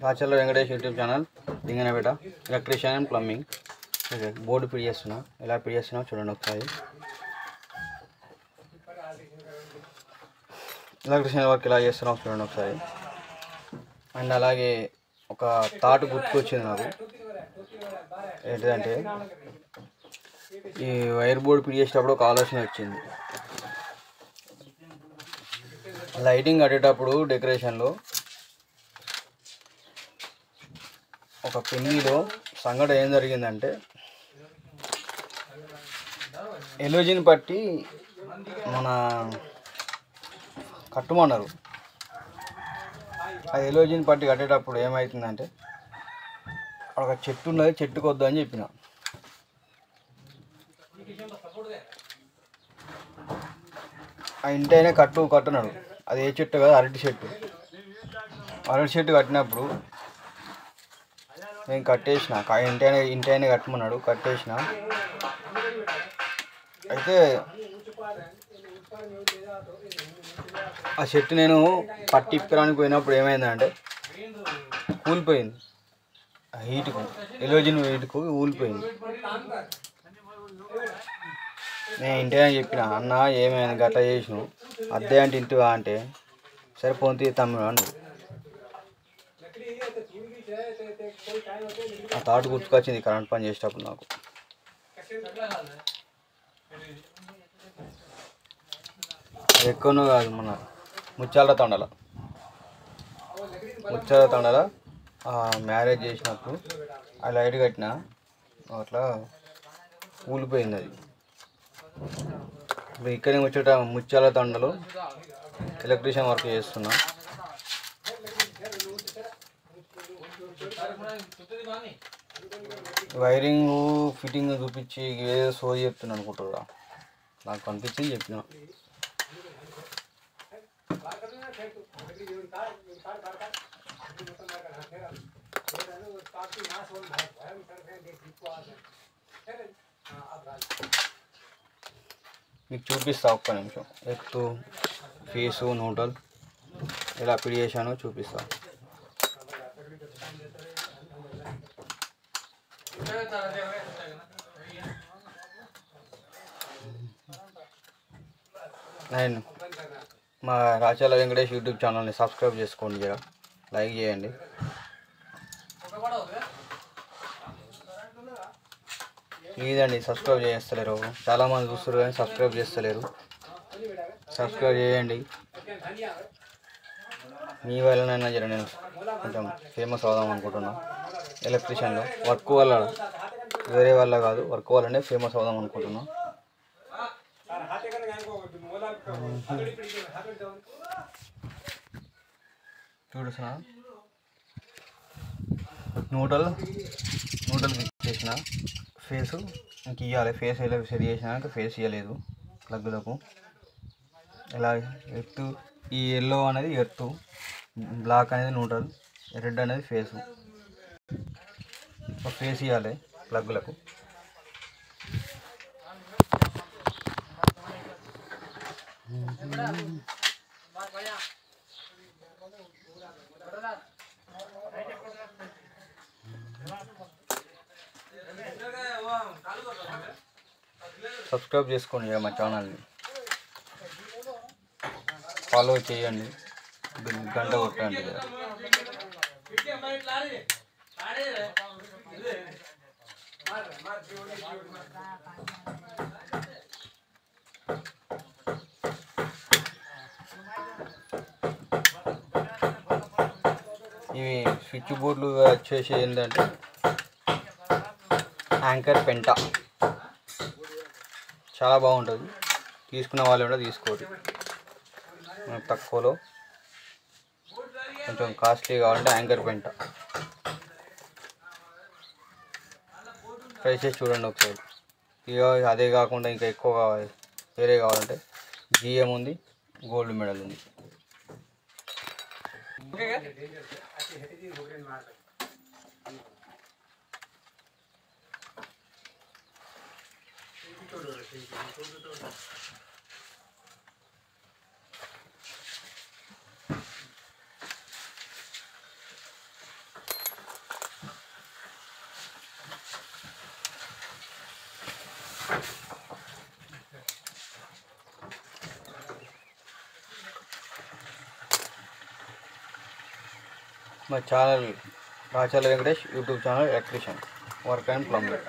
Racharla Venkatesh YouTube channel Linganapeta electrician and plumbing. Board fit చేస్తున్నా, ఎలా fit చేస్తున్నా చూడండి ఒకసారి. ఎలక్ట్రీషియన్ వర్క్ ఎలా చేస్తున్నాం చూడండి ఒకసారి. అండ్ అలాగే ఒక థాట్ గుర్తుకొచ్చింది నాకు. ఏంటిదంటే ఈ వైర్ బోర్డు ఫిట్ చేసేటప్పుడు ఒక ఆలోచన వచ్చింది. లైటింగ్ కట్టేటప్పుడు డెకరేషన్లో ఒక పెళ్ళిలో సంఘటన ఏం జరిగిందంటే, ఎలోజిన్ పట్టి మన కట్టమన్నారు. ఆ ఎలోజిన్ పట్టి కట్టేటప్పుడు ఏమవుతుందంటే, ఒక చెట్టు ఉన్నది, చెట్టుకు వద్దు అని చెప్పిన. ఆ ఇంటైనా కట్టున్నాడు. అది ఏ చెట్టు కాదు, అరటి చెట్టు. అరటి చెట్టు కట్టినప్పుడు నేను కట్టేసిన. ఇంటైనా కట్టమన్నాడు, కట్టేసిన. అయితే ఆ చెట్టు నేను పట్టి ఇప్పడానికి పోయినప్పుడు ఏమైందంటే కూలిపోయింది. ఆ హీటుకు, ఎలోజిన్ హీటుకు ఊలిపోయింది. నేను ఇంటైనా చెప్పిన, అన్న ఏమైంది గట్లా చేసినావు, అద్దె అంటే ఇంటివా అంటే, సరే పొంది తమ్ముడు అన్నాడు. ఆ థాట్ గుర్తుకొచ్చింది కరెంట్ పని చేసేటప్పుడు నాకు. ఎక్కువనూ కాదు, మన ముత్యాల తండల మ్యారేజ్ చేసినప్పుడు ఆ లైట్ కట్టిన, అట్లా కూలిపోయింది అది. ఇప్పుడు ఇక్కడే ముత్యాల తండలో ఎలక్ట్రీషియన్ వర్క్ చేస్తున్నా. వైరింగ్ ఫిట్టింగ్ చూపించి ఏదో సో చెప్తున్నా అనుకుంటారా, నాకు అనిపించింది చెప్పిన. మీకు చూపిస్తా ఒక్క నిమిషం. ఎత్తు, ఫేసు, న్యూట్రల్ ఎలా ఫిట్ చేశానో చూపిస్తా. అండ్ మా రాచర్ల వెంకటేష్ యూట్యూబ్ ఛానల్ని సబ్స్క్రైబ్ చేసుకోండి, జర లైక్ చేయండి. ప్లీజ్ అండి, సబ్స్క్రైబ్ చేస్తలేరు. చాలామంది చూస్తారు కానీ సబ్స్క్రైబ్ చేస్తలేరు. సబ్స్క్రైబ్ చేయండి. మీ వల్లనైనా జర నేను కొంచెం ఫేమస్ అవుదాం అనుకుంటున్నా. ఎలక్ట్రీషియన్లో వర్క్ వల్ల, వేరే వల్ల కాదు, వర్క్ వల్లనే ఫేమస్ అవుదాం అనుకుంటున్నా. చూడుస్తున్నా, న్యూట్రల్ చేసిన. ఫేసు ఇంక ఇవ్వాలి. ఫేస్ ఇలా సెట్ చేసినాక ఫేస్ ఇవ్వలేదు ప్లగ్లకు. ఎలా ఎత్తు, ఈ ఎల్లో అనేది ఎత్తు, బ్లాక్ అనేది న్యూట్రల్, రెడ్ అనేది ఫేసు. ఫేస్ ఇవ్వాలి ప్లగ్లకు. సబ్స్క్రైబ్ చేసుకోండి మా ఛానల్ని, ఫాలో చేయండి, గంట కొట్టండి కదా. ఇవి స్విచ్ బోర్డులు వచ్చేసి ఏంటంటే యాంకర్ పెంటా, చాలా బాగుంటుంది. తీసుకున్న వాళ్ళు కూడా తీసుకోండి. తక్కువలో కొంచెం కాస్ట్లీ కావాలంటే యాంకర్ పెంటా ట్రై చేసి చూడండి ఒకసారి. ఇక అదే కాకుండా ఇంకా ఎక్కువ కావాలి, వేరే కావాలంటే జిఎం ఉంది, గోల్డ్ మెడల్ ఉంది. మా channel రాచల Venkatesh YouTube channel electrician work and plumbing.